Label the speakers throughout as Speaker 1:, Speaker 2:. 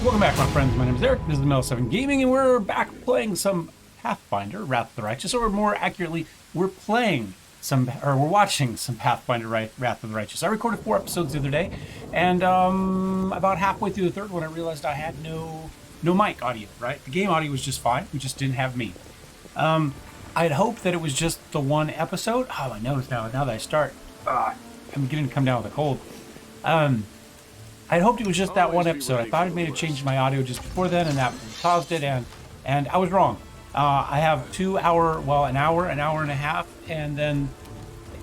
Speaker 1: Welcome back, my friends. My name is Eric. This is Mel7 Gaming, and we're back playing some Pathfinder, Wrath of the Righteous, or more accurately, we're watching some Pathfinder, Wrath of the Righteous. I recorded 4 episodes the other day, and about halfway through the third one, I realized I had no mic audio, right? The game audio was just fine. We just didn't have me. I'd hoped that it was just the one episode. Oh, my nose now that I start, I'm getting to come down with a cold. I'd hoped it was just that one episode. I thought I'd made a change in my audio just before then, and that caused it, and I was wrong. I have an hour and a half, and then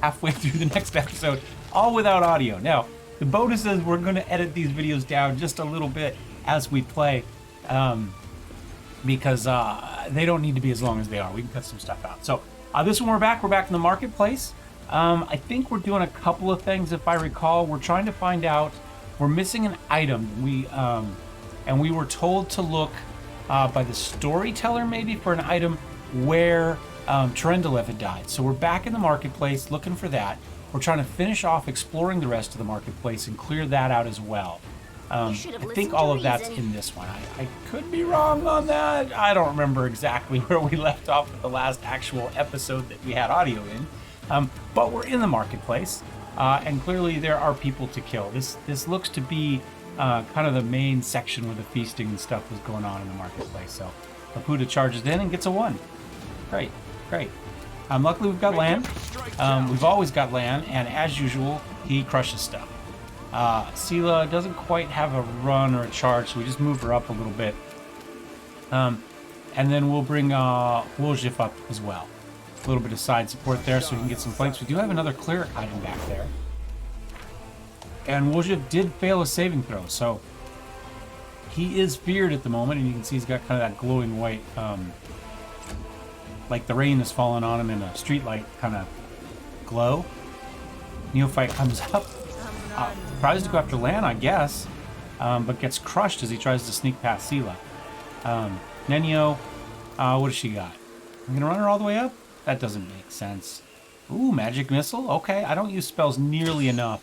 Speaker 1: halfway through the next episode, all without audio. Now, the bonus is we're going to edit these videos down just a little bit as we play, because they don't need to be as long as they are. We can cut some stuff out. So this one, we're back in the marketplace. I think we're doing a couple of things, if I recall. We're trying to find out. We're missing an item. And we were told to look by the storyteller maybe for an item where Trendelev had died. So we're back in the marketplace looking for that. We're trying to finish off exploring the rest of the marketplace and clear that out as well. I think all of that's in this one. I could be wrong on that. I don't remember exactly where we left off with the last actual episode that we had audio in. But we're in the marketplace. And clearly there are people to kill. This looks to be kind of the main section where the feasting and stuff was going on in the marketplace. So Laputa charges in and gets a 1. Great. Luckily we've got land. We've always got land, and as usual, he crushes stuff. Sela doesn't quite have a run or a charge, so we just move her up a little bit. And then we'll bring WotR up as well. A little bit of side support there so we can get some flanks. We do have another cleric item back there. And WotR did fail a saving throw, so he is feared at the moment, and you can see he's got kind of that glowing white, like the rain is falling on him in a street light kind of glow. Neophyte comes up, tries to go after Lan, I guess, but gets crushed as he tries to sneak past Sela. Nenio, what does she got? I'm gonna run her all the way up? That doesn't make sense. Ooh, magic missile? Okay, I don't use spells nearly enough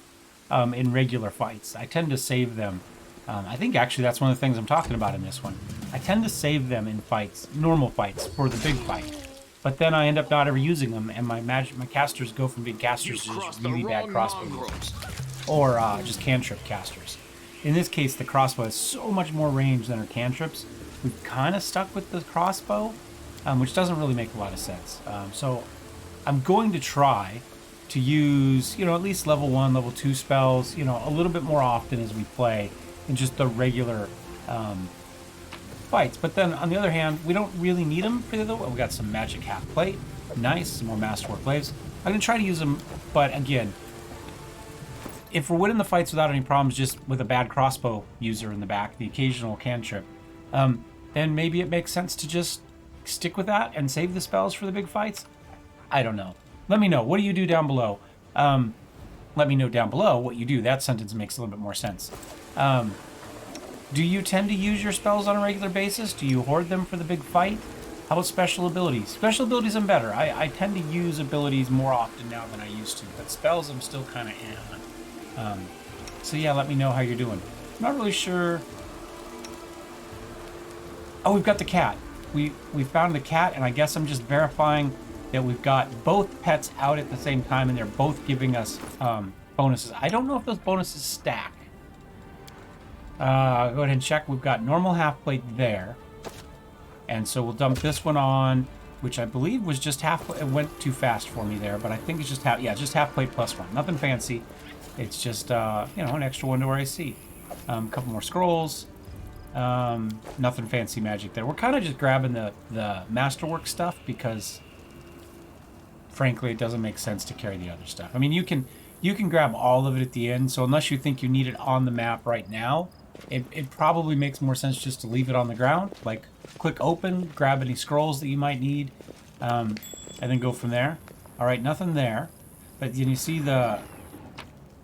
Speaker 1: in regular fights. I tend to save them. I think actually that's one of the things I'm talking about in this one. I tend to save them in fights, normal fights, for the big fight. But then I end up not ever using them, and my casters go from being casters to just really bad crossbow users. Or just cantrip casters. In this case, the crossbow has so much more range than her cantrips. We've kind of stuck with the crossbow, which doesn't really make a lot of sense. So I'm going to try to use, at least level 1, level 2 spells, a little bit more often as we play in just the regular fights. But then on the other hand, we don't really need them for the we got some magic half plate. Nice, some more masterwork glaives. I'm going to try to use them, but again, if we're winning the fights without any problems, just with a bad crossbow user in the back, the occasional cantrip, then maybe it makes sense to just stick with that and save the spells for the big fights. I don't know. Let me know. What do you do down below? Let me know down below what you do. That sentence makes a little bit more sense. Do you tend to use your spells on a regular basis? Do you hoard them for the big fight? How about special abilities? Special abilities I'm better. I tend to use abilities more often now than I used to, but spells I'm still kind of on. So yeah, let me know how you're doing. I'm not really sure. Oh, we've got the cat. We found the cat, and I guess I'm just verifying that we've got both pets out at the same time, and they're both giving us bonuses. I don't know if those bonuses stack. Go ahead and check. We've got normal half plate there, and so we'll dump this one on, which I believe was just half. It went too fast for me there, but I think it's just half. Yeah, just half plate plus 1. Nothing fancy. It's just an extra 1 to our AC. A couple more scrolls. Nothing fancy magic there. We're kind of just grabbing the masterwork stuff because, frankly, it doesn't make sense to carry the other stuff. I mean, you can grab all of it at the end, so unless you think you need it on the map right now, it probably makes more sense just to leave it on the ground. Like, click open, grab any scrolls that you might need, and then go from there. All right, nothing there. But then you see the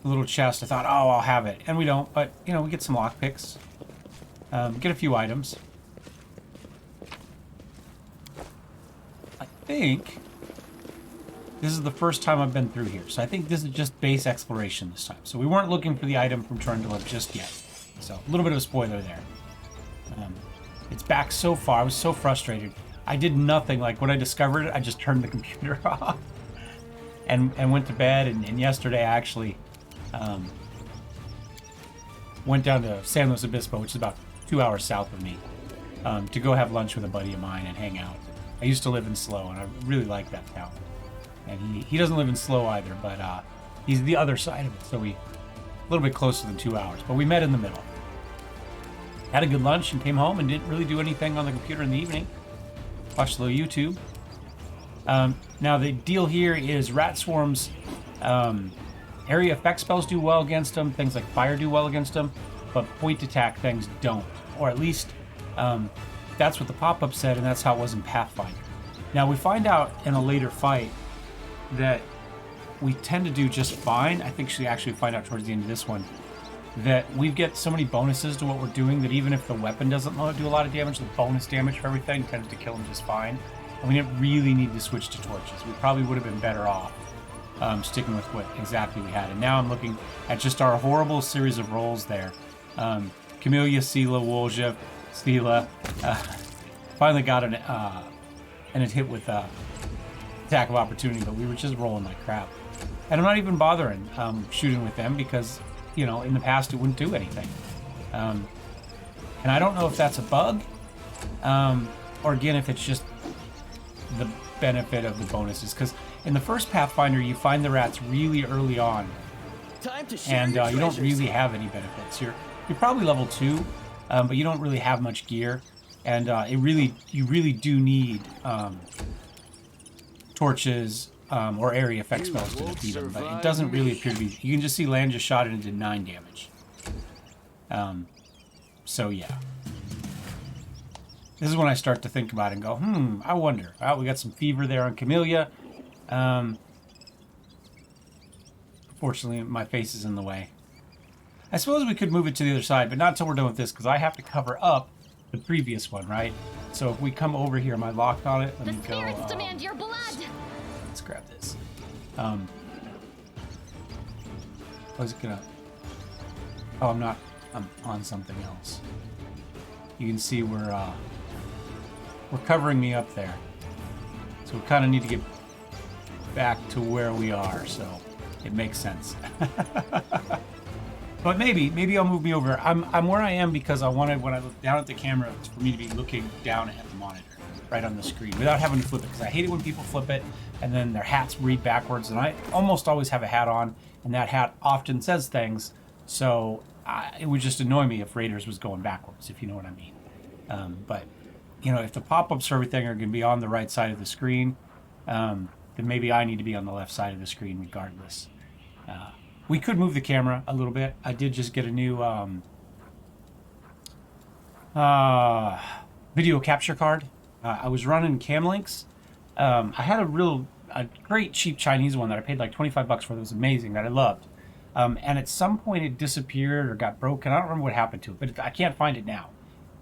Speaker 1: little chest. I thought, oh, I'll have it. And we don't, but, we get some lockpicks. Get a few items. I think this is the first time I've been through here, so I think this is just base exploration this time. So we weren't looking for the item from Trendelev just yet. So a little bit of a spoiler there. It's back so far. I was so frustrated. I did nothing. Like when I discovered it, I just turned the computer off and went to bed. And yesterday I actually went down to San Luis Obispo, which is about 2 hours south of me, to go have lunch with a buddy of mine and hang out. I used to live in Slow, and I really like that town. And he doesn't live in Slow either, but he's the other side of it, so we a little bit closer than 2 hours. But we met in the middle. Had a good lunch and came home and didn't really do anything on the computer in the evening. Watched a little YouTube. Now the deal here is rat swarms. Area effect spells do well against them. Things like fire do well against them, but point attack things don't. Or at least that's what the pop-up said, and that's how it was in Pathfinder. Now we find out in a later fight that we tend to do just fine. I think we actually find out towards the end of this one that we get so many bonuses to what we're doing that even if the weapon doesn't do a lot of damage, the bonus damage for everything tends to kill them just fine. And we didn't really need to switch to torches. We probably would have been better off sticking with what exactly we had. And now I'm looking at just our horrible series of rolls there. Camellia, Sela, Wolja, Stila finally got an hit with attack of opportunity, but we were just rolling like crap. And I'm not even bothering shooting with them because, you know, in the past it wouldn't do anything. And I don't know if that's a bug, or again, if it's just the benefit of the bonuses. Because in the first Pathfinder, you find the rats really early on, and you don't really have any benefits. You're probably level 2, but you don't really have much gear, and you really do need torches or area effect spells to defeat them. But it doesn't really appear to be. You can just see Land just shot it and did 9 damage. So yeah. This is when I start to think about it and go, I wonder. Well, we got some fever there on Camellia. Fortunately, my face is in the way. I suppose we could move it to the other side, but not until we're done with this, because I have to cover up the previous one, right? So if we come over here, am I locked on it? Let me go.
Speaker 2: Spirits demand your blood.
Speaker 1: Let's grab this. I was gonna... Oh, I'm not. I'm on something else. You can see we're covering me up there. So we kind of need to get back to where we are, so it makes sense. But maybe I'll move me over. I'm where I am because I wanted, when I look down at the camera, for me to be looking down at the monitor, right on the screen, without having to flip it, because I hate it when people flip it and then their hats read backwards, and I almost always have a hat on, and that hat often says things, so it would just annoy me if Raiders was going backwards, if you know what I mean. But, you know, if the pop-ups for everything are going to be on the right side of the screen, then maybe I need to be on the left side of the screen regardless. We could move the camera a little bit. I did just get a new video capture card. I was running Camlinks. I had a great cheap Chinese one that I paid like $25 for that was amazing, that I loved. And at some point it disappeared or got broken. I don't remember what happened to it, but I can't find it now.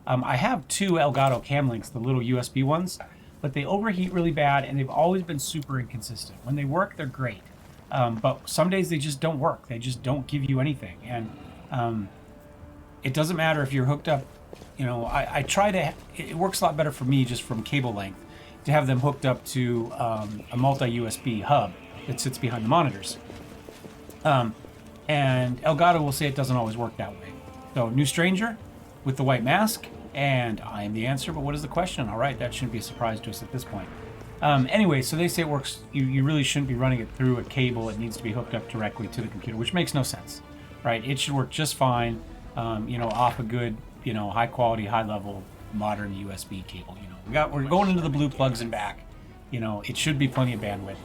Speaker 1: I have 2 Elgato Camlinks, the little USB ones, but they overheat really bad, and they've always been super inconsistent. When they work, they're great. But some days they just don't work. They just don't give you anything. And it doesn't matter if you're hooked up. You know, I try to, it works a lot better for me just from cable length to have them hooked up to a multi-USB hub that sits behind the monitors. And Elgato will say it doesn't always work that way. So, new stranger with the white mask, and I am the answer, but what is the question? All right, that shouldn't be a surprise to us at this point. Anyway, so they say it works, you really shouldn't be running it through a cable. It needs to be hooked up directly to the computer, which makes no sense, right? It should work just fine, you know, off a good, you know, high quality, high level, modern USB cable. You know, we're going into the blue plugs and back. You know, it should be plenty of bandwidth.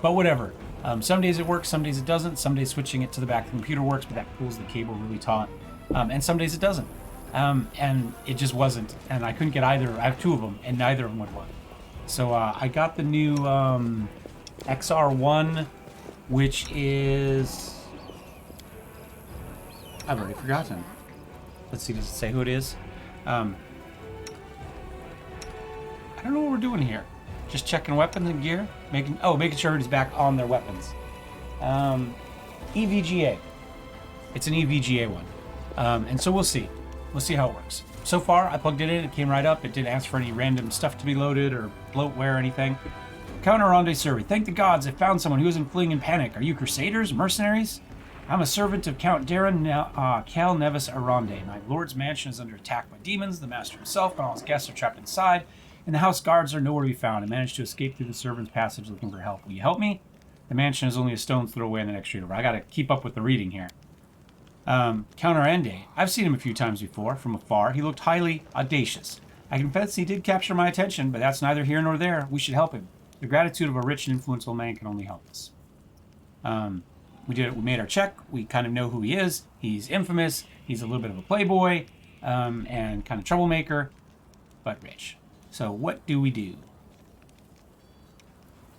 Speaker 1: But whatever. Some days it works, some days it doesn't. Some days switching it to the back of the computer works, but that pulls the cable really taut. And some days it doesn't. And it just wasn't. And I couldn't get either. I have 2 of them, and neither of them would work. So I got the new XR1, which is... I've already forgotten. Let's see, does it say who it is? I don't know what we're doing here. Just checking weapons and gear. Making sure everybody's back on their weapons. EVGA. It's an EVGA one. And so we'll see. Let's see how it works. So far, I plugged it in, it came right up. It didn't ask for any random stuff to be loaded or bloatware or anything. Counter Ronde survey. Thank the gods I found someone who isn't fleeing in panic. Are you crusaders? Mercenaries? I'm a servant of Count Darren Cal Nevis Aronde. My lord's mansion is under attack by demons. The master himself and all his guests are trapped inside, and the house guards are nowhere to be found. I managed to escape through the servants' passage looking for help. Will you help me? The mansion is only a stone's throw away in the next street over. I gotta keep up with the reading here. Count Arende. I've seen him a few times before, from afar. He looked highly audacious. I confess he did capture my attention, but that's neither here nor there. We should help him. The gratitude of a rich and influential man can only help us. We made our check. We kind of know who he is. He's infamous. He's a little bit of a playboy, and kind of troublemaker, but rich. So what do we do?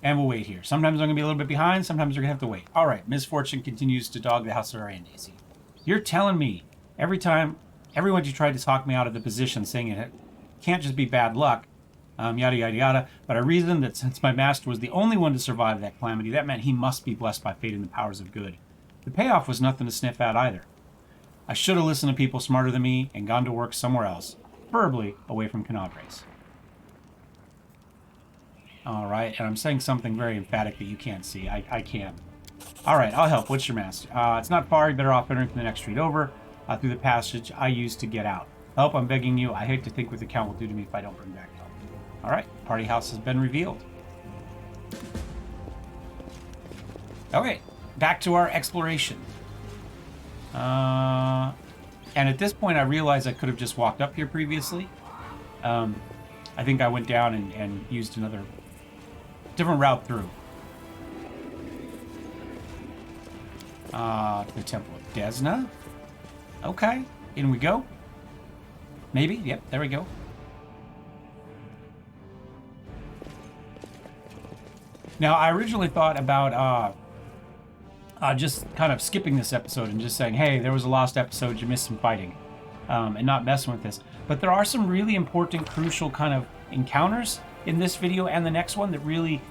Speaker 1: And we'll wait here. Sometimes I'm going to be a little bit behind. Sometimes we're going to have to wait. All right. Misfortune continues to dog the house of Arandesi. You're telling me everyone you tried to talk me out of the position, saying it can't just be bad luck, yada, yada, yada, but I reasoned that since my master was the only one to survive that calamity, that meant he must be blessed by fate and the powers of good. The payoff was nothing to sniff at either. I should have listened to people smarter than me and gone to work somewhere else, preferably away from Canabres. All right, and I'm saying something very emphatic that you can't see. I can. All right, I'll help. What's your master? It's not far. You're better off entering from the next street over, through the passage I used to get out. Help, I'm begging you. I hate to think what the Count will do to me if I don't bring back help. All right, party house has been revealed. Okay, back to our exploration. And at this point, I realized I could have just walked up here previously. I think I went down and used another different route through. To the Temple of Desna. Okay, in we go. Maybe, yep, there we go. Now, I originally thought about just kind of skipping this episode and just saying, hey, there was a lost episode, you missed some fighting, and not messing with this. But there are some really important, crucial kind of encounters in this video and the next one that really,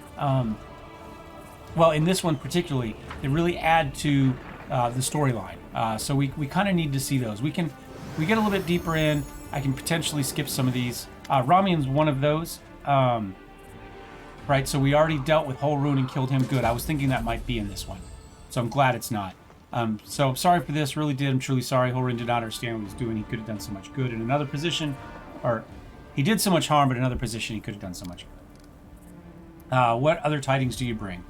Speaker 1: well, in this one particularly, they really add to the storyline. So we kind of need to see those. We get a little bit deeper in. I can potentially skip some of these. Ramian's one of those. Right, so we already dealt with Holrun and killed him. Good. I was thinking that might be in this one. So I'm glad it's not. So I'm sorry for this. Really did. I'm truly sorry. Holrun did not understand what he was doing. He could have done so much good in another position. Or he did so much harm, but in another position he could have done so much good. What other tidings do you bring?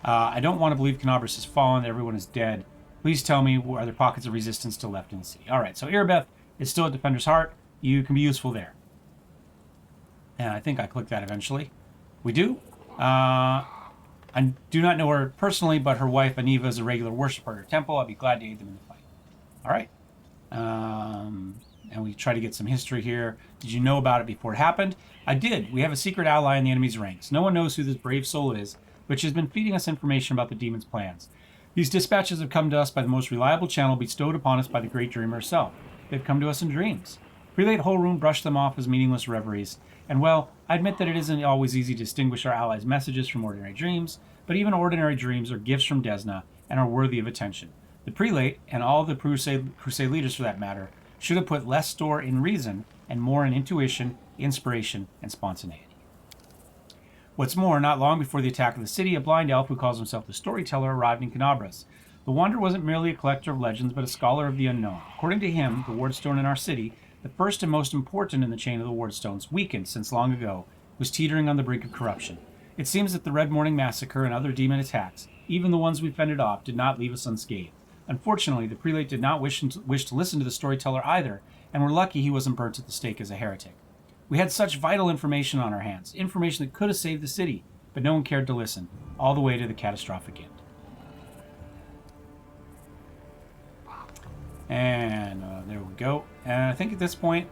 Speaker 1: I don't want to believe Canabres has fallen, that everyone is dead. Please tell me, are there pockets of resistance still left in the city? All right, so Irabeth is still at Defender's Heart. You can be useful there. And I think I clicked that eventually. We do. I do not know her personally, but her wife, Aniva, is a regular worshiper at her temple. I'd be glad to aid them in the fight. All right. And we try to get some history here. Did you know about it before it happened? I did. We have a secret ally in the enemy's ranks. No one knows who this brave soul is, but she's been feeding us information about the demon's plans. These dispatches have come to us by the most reliable channel bestowed upon us by the great dreamer herself. They've come to us in dreams. Prelate Holrun brushed them off as meaningless reveries. And well, I admit that it isn't always easy to distinguish our allies' messages from ordinary dreams, but even ordinary dreams are gifts from Desna and are worthy of attention. The prelate, and all the crusade leaders for that matter, should have put less store in reason and more in intuition, inspiration, and spontaneity. What's more, not long before the attack of the city, a blind elf who calls himself the Storyteller arrived in Canabres. The wanderer wasn't merely a collector of legends, but a scholar of the unknown. According to him, the wardstone in our city, the first and most important in the chain of the wardstones, weakened since long ago, was teetering on the brink of corruption. It seems that the Red Morning Massacre and other demon attacks, even the ones we fended off, did not leave us unscathed. Unfortunately, the prelate did not wish to listen to the storyteller either, and we're lucky he wasn't burnt at the stake as a heretic. We had such vital information on our hands, information that could have saved the city, but no one cared to listen, all the way to the catastrophic end. And there we go. And I think at this point,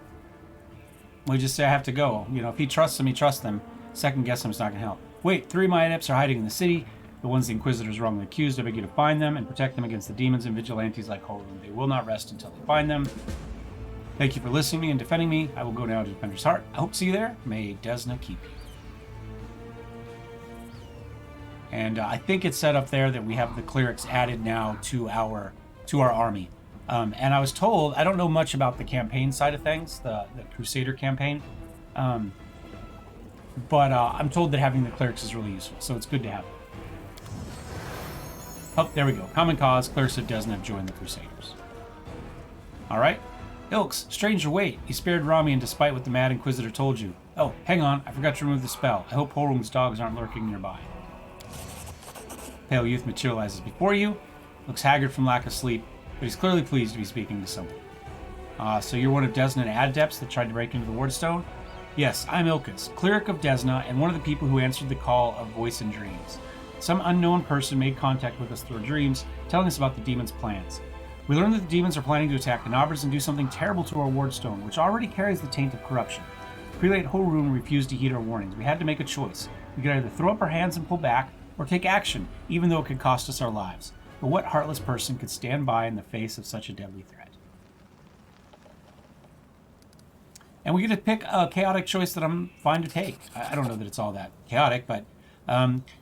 Speaker 1: we just say I have to go. You know, if he trusts them, he trusts them. Second guess him is not going to help. Wait, 3 of my adepts are hiding in the city. The ones the Inquisitors wrongly accused. I beg you to find them and protect them against the demons and vigilantes like Holrun. They will not rest until they find them. Thank you for listening to me and defending me. I will go now to Defender's Heart. I hope to see you there. May Desna keep you. And I think it's set up there that we have the clerics added now to our army. And I was told, I don't know much about the campaign side of things, the Crusader campaign, but I'm told that having the Clerics is really useful, so it's good to have it. Oh, there we go. Common cause, Clerics of Desna have joined the Crusaders. Alright. Ilks, stranger, wait. You spared Ramian despite what the Mad Inquisitor told you. Oh, hang on. I forgot to remove the spell. I hope Holrum's dogs aren't lurking nearby. Pale youth materializes before you. Looks haggard from lack of sleep, but he's clearly pleased to be speaking to someone. So you're one of Desna adepts that tried to break into the Wardstone? Yes, I'm Ilkus, cleric of Desna, and one of the people who answered the call of voice in dreams. Some unknown person made contact with us through our dreams, telling us about the demons' plans. We learned that the demons are planning to attack the Nobbers and do something terrible to our Wardstone, which already carries the taint of corruption. Prelate Horun refused to heed our warnings. We had to make a choice. We could either throw up our hands and pull back, or take action, even though it could cost us our lives. But what heartless person could stand by in the face of such a deadly threat? And we get to pick a chaotic choice that I'm fine to take. I don't know that it's all that chaotic, but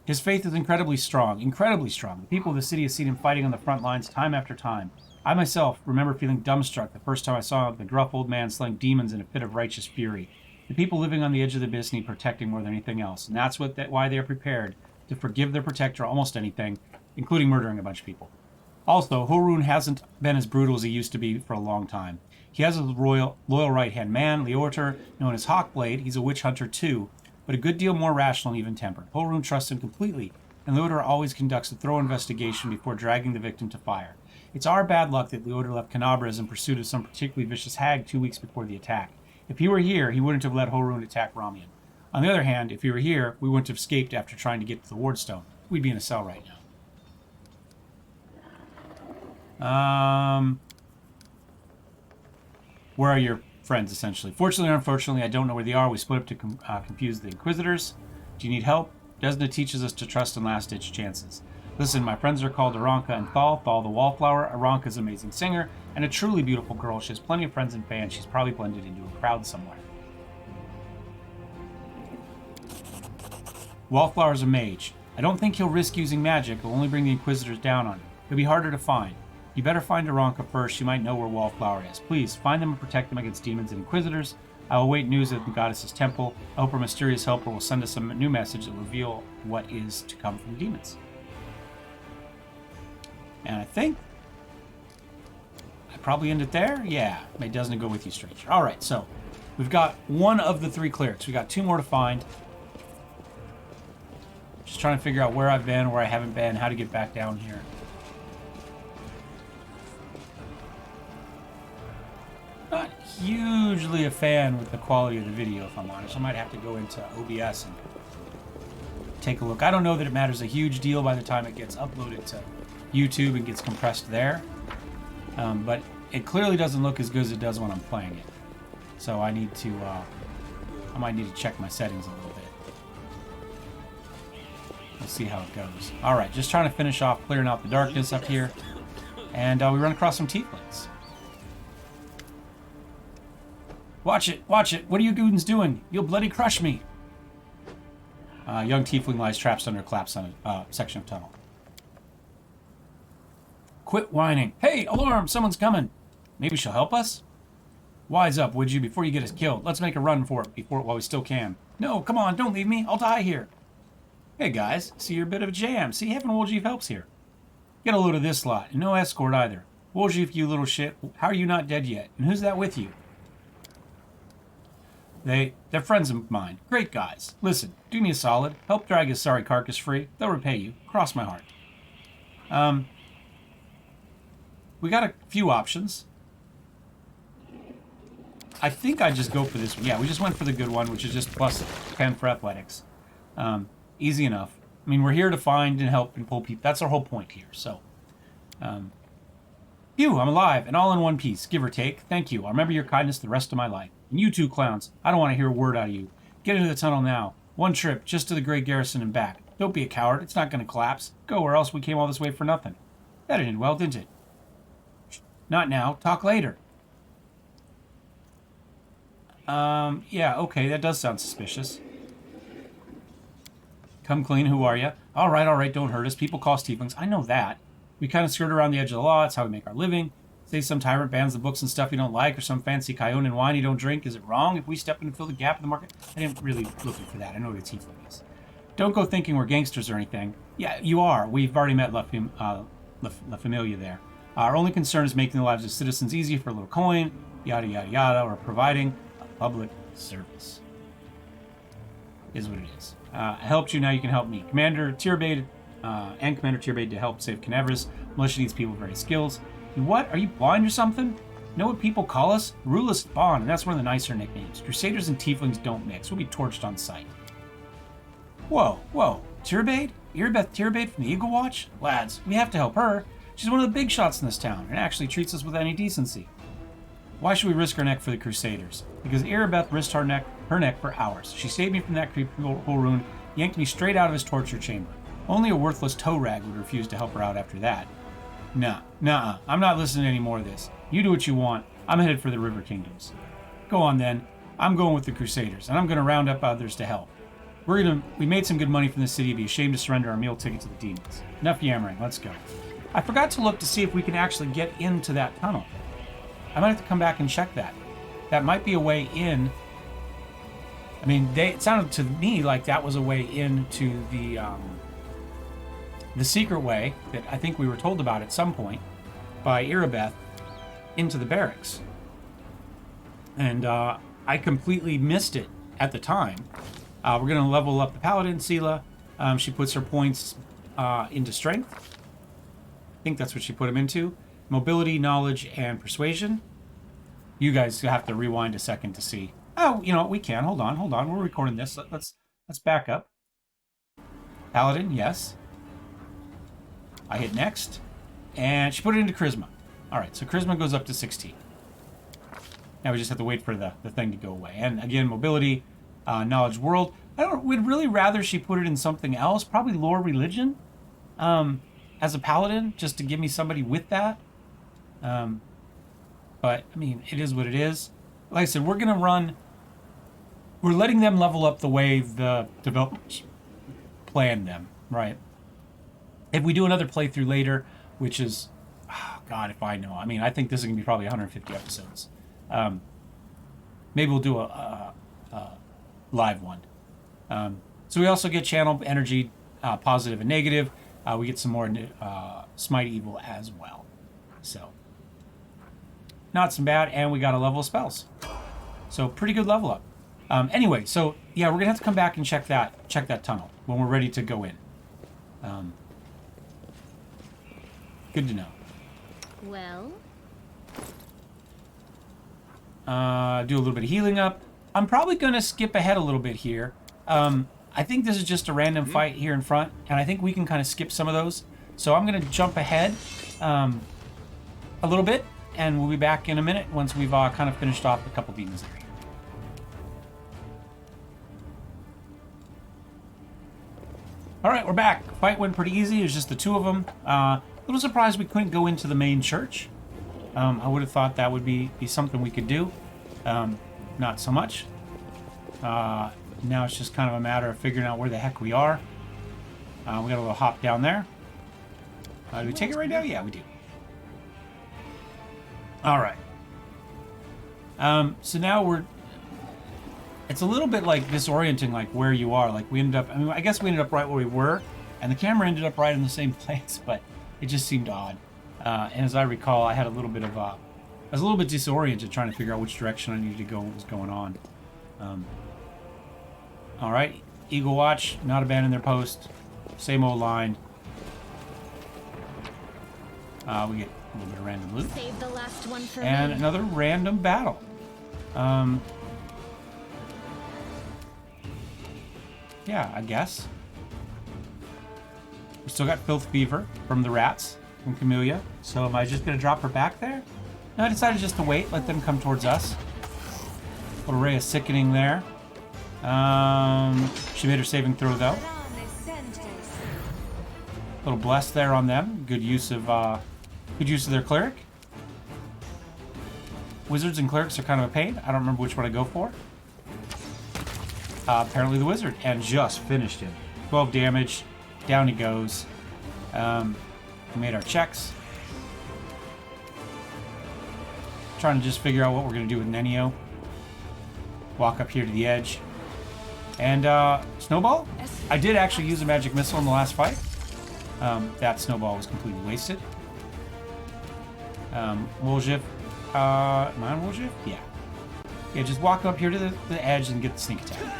Speaker 1: his faith is incredibly strong. Incredibly strong. The people of the city have seen him fighting on the front lines time after time. I myself remember feeling dumbstruck the first time I saw the gruff old man slaying demons in a fit of righteous fury. The people living on the edge of the abyss need protecting more than anything else, and that's why they are prepared to forgive their protector almost anything, including murdering a bunch of people. Also, Horun hasn't been as brutal as he used to be for a long time. He has a loyal right-hand man, WotR, known as Hawkblade. He's a witch hunter too, but a good deal more rational and even-tempered. Horun trusts him completely, and WotR always conducts a thorough investigation before dragging the victim to fire. It's our bad luck that WotR left Canabras in pursuit of some particularly vicious hag 2 weeks before the attack. If he were here, he wouldn't have let Horun attack Ramian. On the other hand, if he were here, we wouldn't have escaped after trying to get to the Wardstone. We'd be in a cell right now. Where are your friends, essentially? Fortunately or unfortunately, I don't know where they are. We split up to confuse the Inquisitors. Do you need help? Desna teaches us to trust in last-ditch chances. Listen, my friends are called Aranka and Thal. Thal the Wallflower. Aranka's an amazing singer and a truly beautiful girl. She has plenty of friends and fans. She's probably blended into a crowd somewhere. Wallflower's a mage. I don't think he'll risk using magic. He'll only bring the Inquisitors down on him. He'll be harder to find. You better find Aranka first. She might know where Wallflower is. Please, find them and protect them against demons and Inquisitors. I will await news of the goddess's temple. I hope her mysterious helper will send us a new message that will reveal what is to come from demons. And I think I probably end it there. Yeah, it doesn't go with you, stranger. All right, so we've got one of the 3 clerics. We got 2 more to find. Just trying to figure out where I've been, where I haven't been, how to get back down here. Not hugely a fan with the quality of the video, if I'm honest. I might have to go into OBS and take a look. I don't know that it matters a huge deal by the time it gets uploaded to YouTube and gets compressed there. But it clearly doesn't look as good as it does when I'm playing it. So I need to, I might need to check my settings a little bit. We'll see how it goes. Alright, just trying to finish off clearing out the darkness up here. And we run across some Thieflings. Watch it! Watch it! What are you goons doing? You'll bloody crush me! Young Tiefling lies trapped under a collapsed section of tunnel. Quit whining. Hey, alarm! Someone's coming! Maybe she'll help us? Wise up, would you, before you get us killed. Let's make a run for it while we still can. No, come on, don't leave me. I'll die here. Hey, guys. See, you're a bit of a jam. See, having Woljeef helps here. Get a load of this lot, and no escort either. Woljeef, you little shit. How are you not dead yet? And who's that with you? They're friends of mine. Great guys. Listen, do me a solid. Help drag his sorry carcass free. They'll repay you. Cross my heart. We got a few options. I think I just go for this one. Yeah, we just went for the good one, which is just plus 10 for athletics. Easy enough. I mean, we're here to find and help and pull people. That's our whole point here. So, phew, I'm alive and all in one piece, give or take. Thank you. I'll remember your kindness the rest of my life. And you 2 clowns, I don't want to hear a word out of you. Get into the tunnel now. One trip, just to the Great Garrison and back. Don't be a coward. It's not going to collapse. Go, or else we came all this way for nothing. That ended well, didn't it? Not now. Talk later. Yeah, okay, that does sound suspicious. Come clean, who are you? All right, don't hurt us. People call us Thieflings. I know that. We kind of skirt around the edge of the law. It's how we make our living. Say some tyrant bans the books and stuff you don't like, or some fancy Kionan wine you don't drink. Is it wrong if we step in and fill the gap in the market? I didn't really looking for that. I know what a tiefling is. Don't go thinking we're gangsters or anything. Yeah, you are. We've already met La Familia there. Our only concern is making the lives of citizens easy for a little coin, yada yada yada, or providing a public service. Is what it is. I helped you, now you can help me. Commander Tierbade and Commander Tierbade to help save Canevras. Militia needs people with various skills. What? Are you blind or something? Know what people call us? Ruleless Bond, and that's one of the nicer nicknames. Crusaders and Tieflings don't mix. We'll be torched on sight. Whoa, whoa. Tierbade? Erebeth Tierbade from the Eagle Watch? Lads, we have to help her. She's one of the big shots in this town, and actually treats us with any decency. Why should we risk our neck for the Crusaders? Because Erebeth risked her neck for hours. She saved me from that creepy hole ruin, yanked me straight out of his torture chamber. Only a worthless toe rag would refuse to help her out after that. Nah, I'm not listening to any more of this. You do what you want. I'm headed for the River Kingdoms. Go on then. I'm going with the Crusaders, and I'm going to round up others to help. We made some good money from the city. Be ashamed to surrender our meal ticket to the demons. Enough yammering. Let's go. I forgot to look to see if we can actually get into that tunnel. I might have to come back and check that. That might be a way in. I mean, it sounded to me like that was a way into the secret way that I think we were told about at some point by Erebeth into the barracks. And I completely missed it at the time. We're going to level up the Paladin, Sela. She puts her points into strength. I think that's what she put them into. Mobility, knowledge, and persuasion. You guys have to rewind a second to see. Oh, you know what? We can. Hold on. We're recording this. Let's back up. Paladin, yes. I hit next. And she put it into Charisma. All right, so Charisma goes up to 16. Now we just have to wait for the thing to go away. And again, mobility, knowledge, world. We'd really rather she put it in something else. Probably lore, religion. As a paladin, just to give me somebody with that. But, I mean, it is what it is. Like I said, we're letting them level up the way the developers planned them, right? If we do another playthrough later, which is, oh God, if I know. I mean, I think this is going to be probably 150 episodes. Maybe we'll do a live one. So we also get channel energy, positive and negative. We get some more Smite Evil as well. So, not so bad, and we got a level of spells. So, pretty good level up. Anyway, so, yeah, we're going to have to come back and check that tunnel when we're ready to go in. Good to know.
Speaker 2: Well?
Speaker 1: Do a little bit of healing up. I'm probably going to skip ahead a little bit here. I think this is just a random fight here in front, and I think we can kind of skip some of those. So I'm going to jump ahead a little bit, and we'll be back in a minute once we've kind of finished off a couple demons there. All right, we're back. Fight went pretty easy. It was just the two of them. A little surprised we couldn't go into the main church. I would have thought that would be something we could do. Not so much. Now it's just kind of a matter of figuring out where the heck we are. We got a little hop down there. Do we take it right now? Yeah, we do. All right. So now it's a little bit like disorienting, like where you are. Like I guess we ended up right where we were, and the camera ended up right in the same place, but it just seemed odd. And as I recall, I had a little bit of I was a little bit disoriented trying to figure out which direction I needed to go, what was going on. All right, Eagle Watch, not abandon their post. Same old line. We get a little bit of random loot.
Speaker 2: Save the last one for
Speaker 1: and
Speaker 2: me.
Speaker 1: Another random battle. Yeah, I guess. We still got Filth Fever from the rats, from Camellia. So am I just going to drop her back there? No, I decided just to wait, let them come towards us. Little ray of sickening there. She made her saving throw though. Little bless there on them. Good use of their cleric. Wizards and clerics are kind of a pain. I don't remember which one I go for. Apparently the wizard, and just finished him. 12 damage. Down he goes. We made our checks. trying to just figure out what we're going to do with Nenio. Walk up here to the edge. And snowball? I did actually use a magic missile in the last fight. That snowball was completely wasted. Woljif. Am I on Woljif? Yeah. Yeah, just walk up here to the edge and get the sneak attack.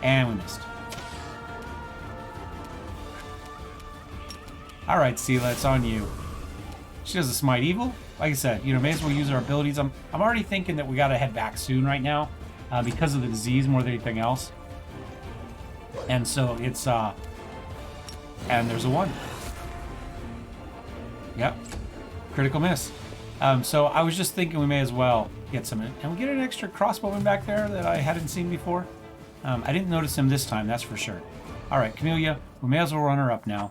Speaker 1: And we missed. Alright, Seela, it's on you. She does a smite evil. Like I said, may as well use our abilities. I'm already thinking that we gotta head back soon right now. Because of the disease more than anything else. And so it's and there's a 1. Yep. Critical miss. So I was just thinking we may as well get some, and we get an extra crossbowman back there that I hadn't seen before. I didn't notice him this time, that's for sure. Alright, Camellia, we may as well run her up now.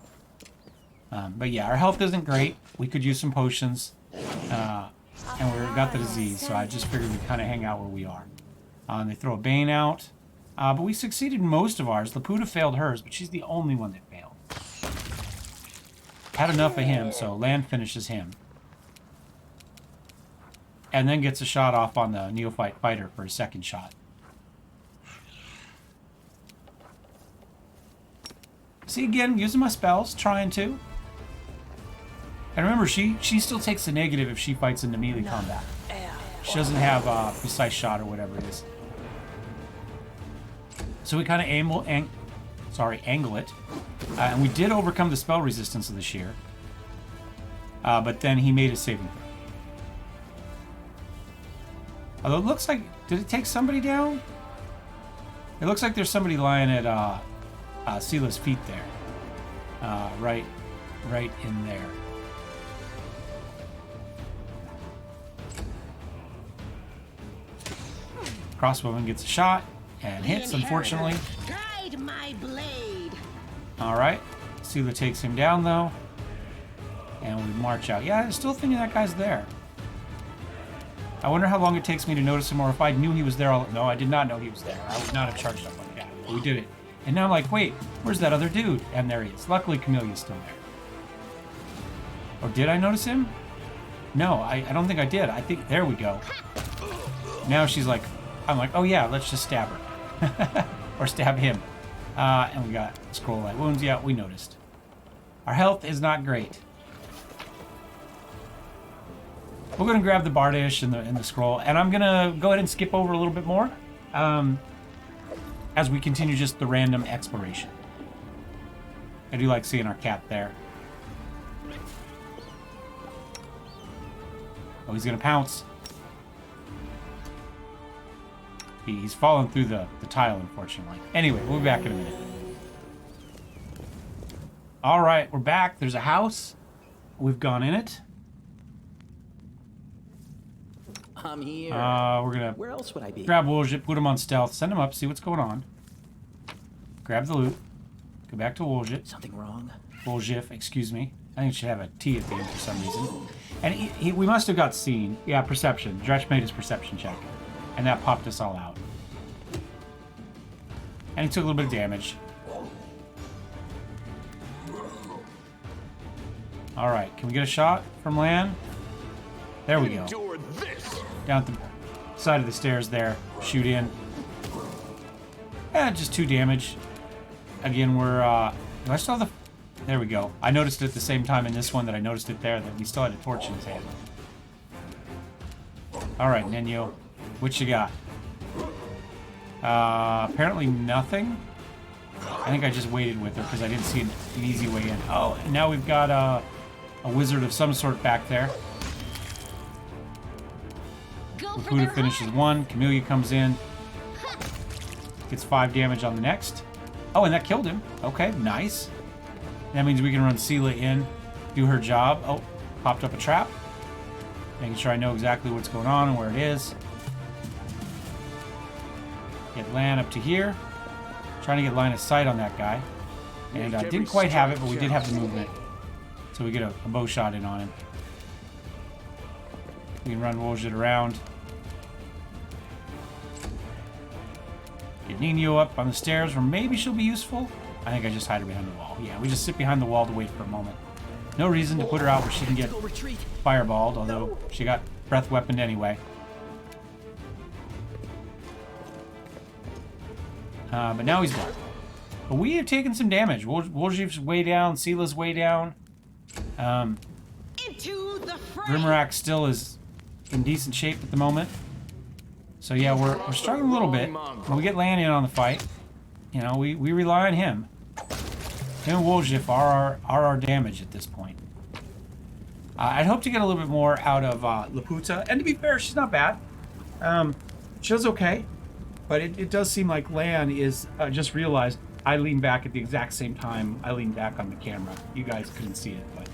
Speaker 1: But yeah, our health isn't great. We could use some potions. And we got the disease, so I just figured we'd kind of hang out where we are. And they throw a Bane out. But we succeeded in most of ours. Laputa failed hers, but she's the only one that failed. Had enough of him, so Land finishes him. And then gets a shot off on the Neophyte Fighter for a second shot. See, again, using my spells, trying to. And remember, she still takes the negative if she fights into melee combat. She doesn't have precise shot or whatever it is. So we kind of angle it. And we did overcome the spell resistance of the shear. But then he made a saving throw. Although it looks like... Did it take somebody down? It looks like there's somebody lying at Seela's feet there. Right in there. Crossbowman gets a shot and hits, unfortunately.
Speaker 2: Guide my blade.
Speaker 1: Alright. Seela takes him down, though. And we march out. Yeah, I'm still thinking that guy's there. I wonder how long it takes me to notice him, or if I knew he was there. No, I did not know he was there. I would not have charged up like that. But we did it. And now I'm like, wait, where's that other dude? And there he is. Luckily, Camelia's still there. Or did I notice him? No, I don't think I did. I think, there we go. Now she's like, I'm like, oh yeah, let's just stab her. Or stab him. And we got scroll light wounds. Yeah, we noticed. Our health is not great. We're going to grab the Bardish and the scroll. And I'm going to go ahead and skip over a little bit more. As we continue just the random exploration. I do like seeing our cat there. Oh, he's going to pounce. He's fallen through the tile, unfortunately. Anyway, we'll be back in a minute. Alright, we're back. There's a house. We've gone in it.
Speaker 3: I'm here.
Speaker 1: We're gonna
Speaker 3: Where else would I be?
Speaker 1: grab Woljip, put him on stealth, send him up, see what's going on. Grab the loot. Go back to Woljip.
Speaker 3: Something wrong?
Speaker 1: Woljif, excuse me. I think it should have a T at the end for some reason. And we must have got seen. Yeah, perception. Dretch made his perception check. And that popped us all out. And he took a little bit of damage. Alright, can we get a shot from land? There we go. Down at the side of the stairs there. Shoot in. Just 2 damage. Again, we're, do I still have the... There we go. I noticed it at the same time in this one that I noticed it there, that he still had a torch in his hand. Alright, Nenio. What you got? Apparently nothing. I think I just waited with her because I didn't see an easy way in. Oh, and now we've got a wizard of some sort back there. Laputa finishes 1. Camellia comes in. Gets 5 damage on the next. Oh, and that killed him. Okay, nice. That means we can run Seela in, do her job. Oh, popped up a trap. Making sure I know exactly what's going on and where it is. Get Lan up to here. Trying to get line of sight on that guy. And didn't quite have it, but we did have the movement. So we get a bow shot in on him. We can run Woljit around. Get Nino up on the stairs where maybe she'll be useful. I think I just hide her behind the wall. Yeah, we just sit behind the wall to wait for a moment. No reason to put her out where she can get fireballed, although she got breath weaponed anyway. But now he's done. But we have taken some damage. Wolziv's way down. Sila's way down.
Speaker 2: Into the fray.
Speaker 1: Grimrak still is in decent shape at the moment. So yeah, we're struggling a little bit. When we get Lanyon on the fight, you know, we rely on him. Him and Wolziv are our damage at this point. I'd hope to get a little bit more out of Laputa. And to be fair, she's not bad. She does okay. But it does seem like Lan is just realized I leaned back at the exact same time I leaned back on the camera. You guys couldn't see it, but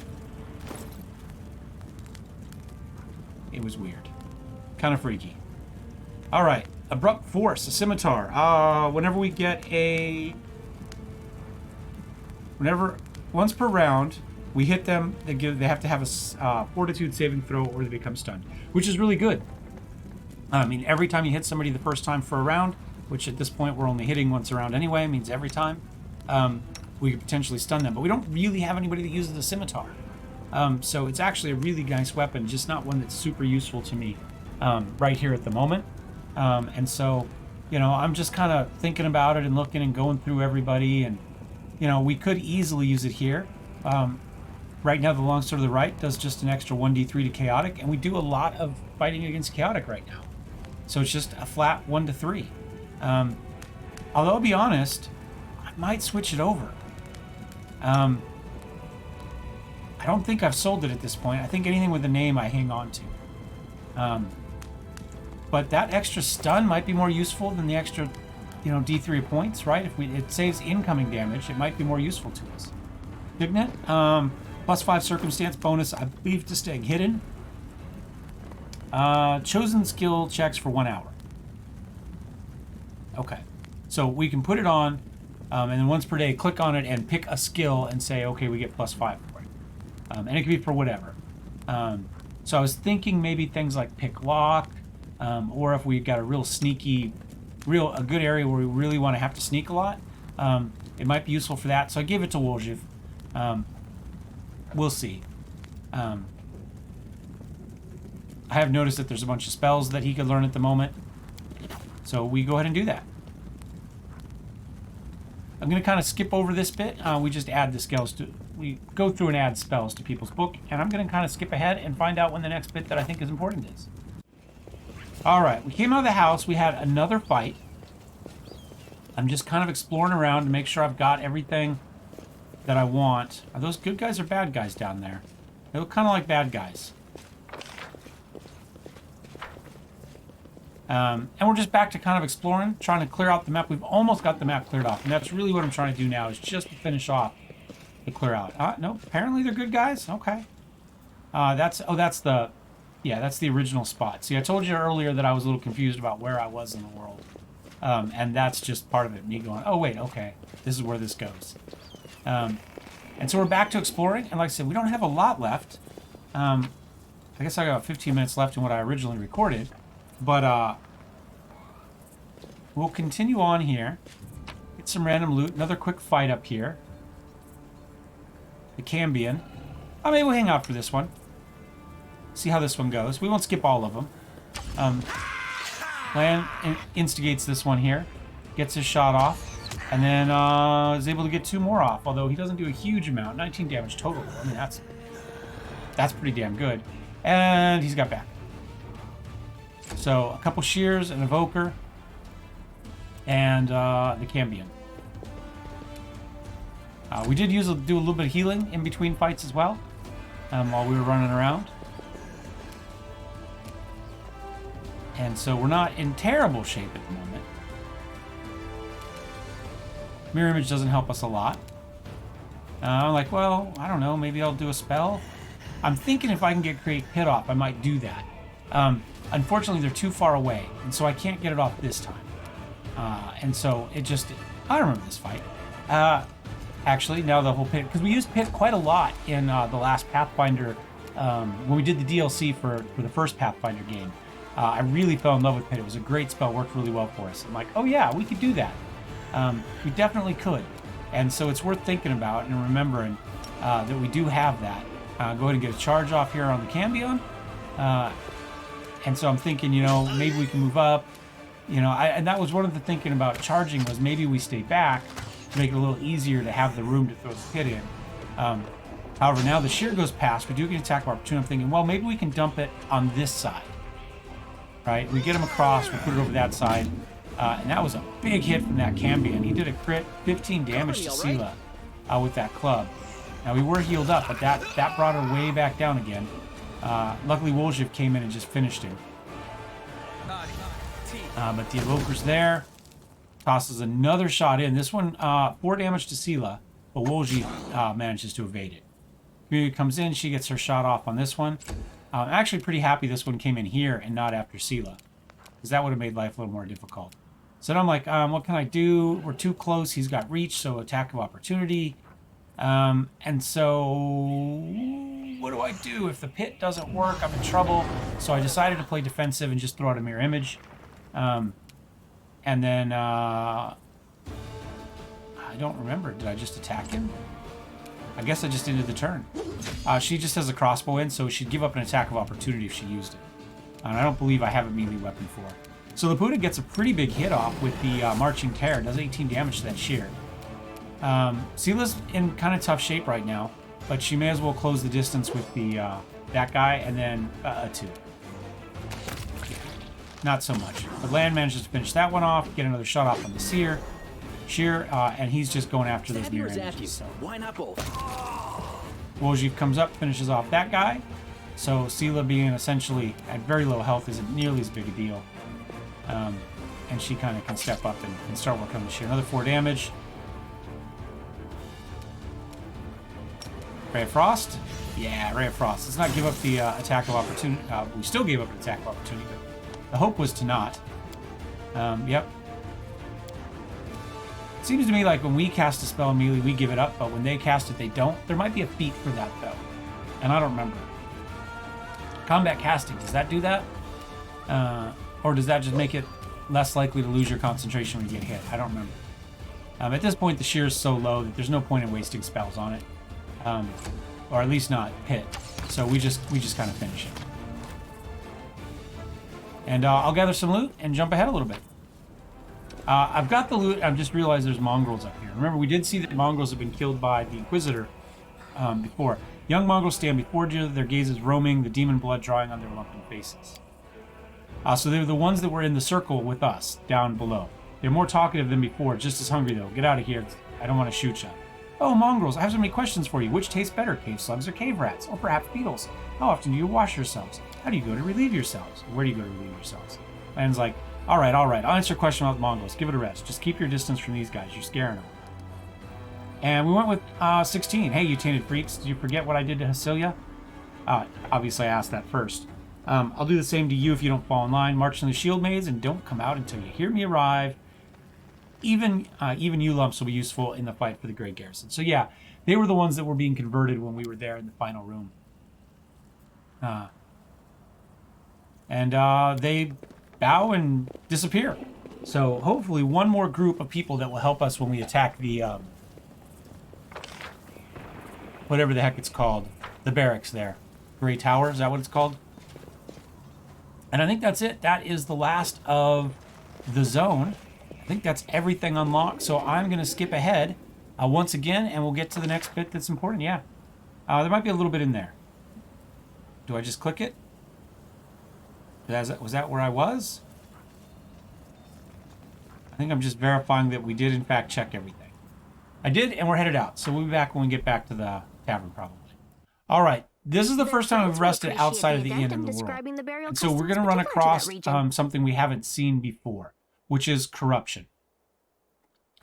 Speaker 1: it was weird. Kind of freaky. All right, Abrupt Force, a scimitar. Whenever we get once per round, we hit them, they have to have a fortitude saving throw or they become stunned, which is really good. I mean, every time you hit somebody the first time for a round, which at this point we're only hitting once a round anyway, means every time, we could potentially stun them. But we don't really have anybody that uses the scimitar. So it's actually a really nice weapon, just not one that's super useful to me right here at the moment. And so, you know, I'm just kind of thinking about it and looking and going through everybody. And, you know, we could easily use it here. Right now, the longsword to the right does just an extra 1d3 to chaotic. And we do a lot of fighting against chaotic right now. So it's just a flat 1 to 3. Although, I'll be honest, I might switch it over. I don't think I've sold it at this point. I think anything with a name I hang on to. But that extra stun might be more useful than the extra, you know, D3 points, right? If it saves incoming damage, it might be more useful to us. Signet, +5 circumstance bonus, I believe, to staying hidden. Chosen skill checks for 1 hour. Okay, so we can put it on, and then once per day, click on it and pick a skill and say, okay, we get +5 for it. And it can be for whatever. So I was thinking maybe things like pick lock, or if we've got a real sneaky, a good area where we really want to have to sneak a lot, it might be useful for that. So I gave it to Wolziv. We'll see. I have noticed that there's a bunch of spells that he could learn at the moment. So we go ahead and do that. I'm going to kind of skip over this bit. We just add the skills to... We go through and add spells to people's book. And I'm going to kind of skip ahead and find out when the next bit that I think is important is. Alright, we came out of the house. We had another fight. I'm just kind of exploring around to make sure I've got everything that I want. Are those good guys or bad guys down there? They look kind of like bad guys. And we're just back to kind of exploring, trying to clear out the map. We've almost got the map cleared off, and that's really what I'm trying to do now, is just to finish off the clear out. No, apparently they're good guys. Okay. That's the original spot. See, I told you earlier that I was a little confused about where I was in the world. And that's just part of it, me going, oh wait, okay, this is where this goes. And so we're back to exploring, and like I said, we don't have a lot left. I guess I got 15 minutes left in what I originally recorded. But, we'll continue on here. Get some random loot. Another quick fight up here. The Cambion. Oh, maybe we'll hang out for this one. See how this one goes. We won't skip all of them. Lan instigates this one here. Gets his shot off. And then, is able to get 2 more off. Although he doesn't do a huge amount. 19 damage total. I mean, that's pretty damn good. And he's got back. So, a couple shears, an evoker, and the Cambion. We did do a little bit of healing in between fights as well, while we were running around. And so we're not in terrible shape at the moment. Mirror image doesn't help us a lot. I'm like, well, I don't know, maybe I'll do a spell. I'm thinking if I can get create hit off, I might do that. Unfortunately, they're too far away, and so I can't get it off this time. And so it just... I remember this fight. Actually, now the whole pit... Because we used pit quite a lot in the last Pathfinder... when we did the DLC for the first Pathfinder game. I really fell in love with pit. It was a great spell, worked really well for us. I'm like, oh yeah, we could do that. We definitely could. And so it's worth thinking about and remembering. that we do have that. Go ahead and get a charge off here on the Cambion. And so I'm thinking, you know, maybe we can move up. You know, and that was one of the thinking about charging was maybe we stay back to make it a little easier to have the room to throw the pit in. However, now the shear goes past. We do get attack of opportunity. I'm thinking, well, maybe we can dump it on this side. Right? We get him across. We put it over that side. And that was a big hit from that Cambion. He did a crit, 15 damage to Sela with that club. Now, we were healed up, but that brought her way back down again. Luckily, Woljiv came in and just finished him. But the Evoker's there. Tosses another shot in. This one, 4 damage to Sela, but Woljiv manages to evade it. Community comes in. She gets her shot off on this one. I'm actually pretty happy this one came in here and not after Sela, because that would have made life a little more difficult. So then I'm like, what can I do? We're too close. He's got reach, so attack of opportunity. And so what do I do? If the pit doesn't work, I'm in trouble. So I decided to play defensive and just throw out a mirror image. And then I don't remember. Did I just attack him? I guess I just ended the turn. She just has a crossbow in, so she'd give up an attack of opportunity if she used it. And I don't believe I have a melee weapon for her. So Laputa gets a pretty big hit off with the Marching Terror. Does 18 damage to that shear. Sela's in kind of tough shape right now, but she may as well close the distance with the that guy and then a 2. Not so much. But Land manages to finish that one off, get another shot off on the shear, and he's just going after those mirror images. So.
Speaker 3: Why not both?
Speaker 1: Woljiv comes up, finishes off that guy. So Sela being essentially at very low health isn't nearly as big a deal. And she kind of can step up and start working on the shear. Another 4 damage. Ray of Frost? Yeah, Ray of Frost. Let's not give up the attack of opportunity. We still gave up an attack of opportunity, but the hope was to not. Yep. It seems to me like when we cast a spell immediately, we give it up, but when they cast it, they don't. There might be a feat for that, though. And I don't remember. Combat casting, does that do that? Or does that just make it less likely to lose your concentration when you get hit? I don't remember. At this point, the shear is so low that there's no point in wasting spells on it. Or at least not hit. So we just kind of finish it. And I'll gather some loot and jump ahead a little bit. I've got the loot. I've just realized there's mongrels up here. Remember, we did see that mongrels have been killed by the Inquisitor before. Young mongrels stand before you, their gazes roaming, the demon blood drawing on their lumping faces. So they're the ones that were in the circle with us down below. They're more talkative than before, just as hungry though. Get out of here. I don't want to shoot you. Oh, mongrels, I have so many questions for you. Which tastes better, cave slugs or cave rats? Or perhaps beetles? How often do you wash yourselves? How do you go to relieve yourselves? Where do you go to relieve yourselves? Land's like, all right, I'll answer your question about mongrels. Give it a rest. Just keep your distance from these guys. You're scaring them. And we went with 16. Hey, you tainted freaks. Did you forget what I did to Hasilia? Obviously, I asked that first. I'll do the same to you if you don't fall in line. March in the shield maze and don't come out until you hear me arrive. Even you lumps will be useful in the fight for the Great Garrison. So yeah, they were the ones that were being converted when we were there in the final room. And they bow and disappear. So hopefully one more group of people that will help us when we attack the whatever the heck it's called, the barracks there. Gray Tower, is that what it's called? And I think that's it. That is the last of the zone. I think that's everything unlocked. So I'm going to skip ahead once again, and we'll get to the next bit that's important. Yeah. There might be a little bit in there. Do I just click it? Was that where I was? I think I'm just verifying that we did, in fact, check everything. I did, and we're headed out. So we'll be back when we get back to the tavern, probably. All right. This is the first time we've rested outside of the inn in the world. And so we're going to run across something we haven't seen before, which is corruption.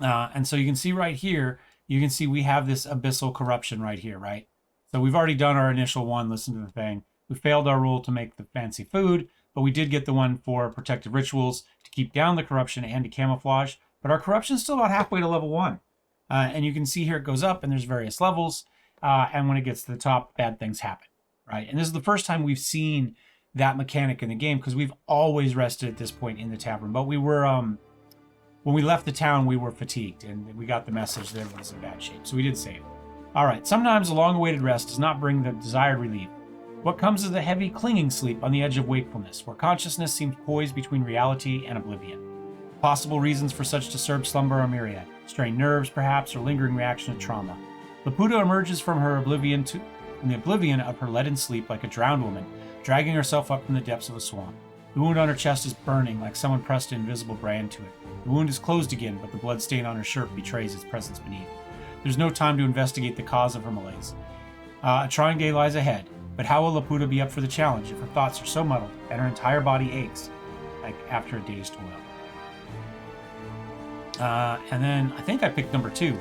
Speaker 1: And so you can see right here, you can see we have this abyssal corruption right here, right? So we've already done our initial one, listen to the thing. We failed our roll to make the fancy food, but we did get the one for protective rituals to keep down the corruption and to camouflage. But our corruption is still about halfway to level 1. And you can see here it goes up and there's various levels. And when it gets to the top, bad things happen, right? And this is the first time we've seen that mechanic in the game because we've always rested at this point in the tavern. But we were, when we left the town, we were fatigued and we got the message that everyone's in bad shape. So we did save. Alright, sometimes a long-awaited rest does not bring the desired relief. What comes is a heavy, clinging sleep on the edge of wakefulness, where consciousness seems poised between reality and oblivion. Possible reasons for such disturbed slumber are myriad. Strained nerves, perhaps, or lingering reaction to trauma. Laputa emerges from her oblivion in the oblivion of her leaden sleep like a drowned woman, dragging herself up from the depths of a swamp. The wound on her chest is burning, like someone pressed an invisible brand to it. The wound is closed again, but the blood stain on her shirt betrays its presence beneath. There's no time to investigate the cause of her malaise. A trying day lies ahead, but how will Laputa be up for the challenge if her thoughts are so muddled and her entire body aches, like after a day's toil? And then I think I picked number 2,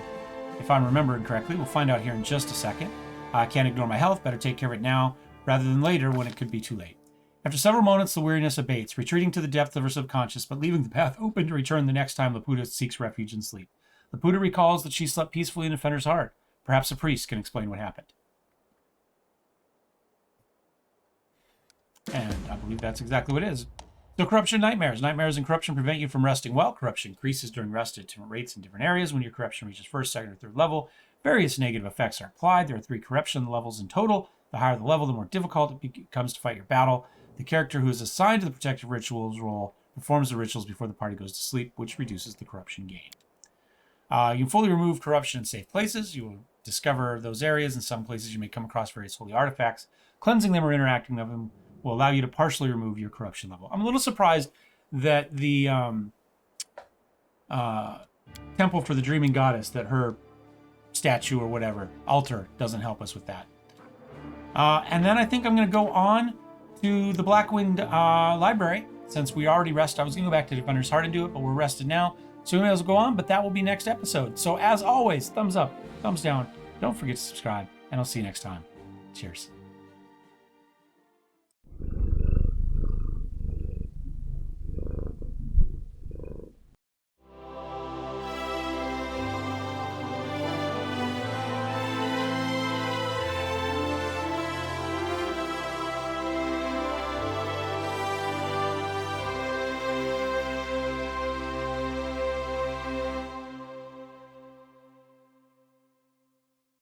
Speaker 1: if I'm remembering correctly. We'll find out here in just a second. I can't ignore my health, better take care of it now, rather than later when it could be too late. After several moments, the weariness abates, retreating to the depth of her subconscious, but leaving the path open to return the next time Laputa seeks refuge in sleep. Laputa recalls that she slept peacefully in Defender's heart. Perhaps a priest can explain what happened. And I believe that's exactly what it is. So corruption nightmares. Nightmares and corruption prevent you from resting well. Corruption increases during rest at different rates in different areas. When your corruption reaches first, second, or third level, various negative effects are applied. There are 3 corruption levels in total. The higher the level, the more difficult it becomes to fight your battle. The character who is assigned to the protective rituals role performs the rituals before the party goes to sleep, which reduces the corruption gain. You can fully remove corruption in safe places. You will discover those areas. In some places, you may come across various holy artifacts. Cleansing them or interacting with them will allow you to partially remove your corruption level. I'm a little surprised that the Temple for the Dreaming Goddess, that her statue or whatever, altar, doesn't help us with that. And then I think I'm going to go on to the Blackwind Library. Since we already rested, I was going to go back to Defender's Heart and do it, but we're rested now. So we may as well go on, but that will be next episode. So as always, thumbs up, thumbs down. Don't forget to subscribe, and I'll see you next time. Cheers.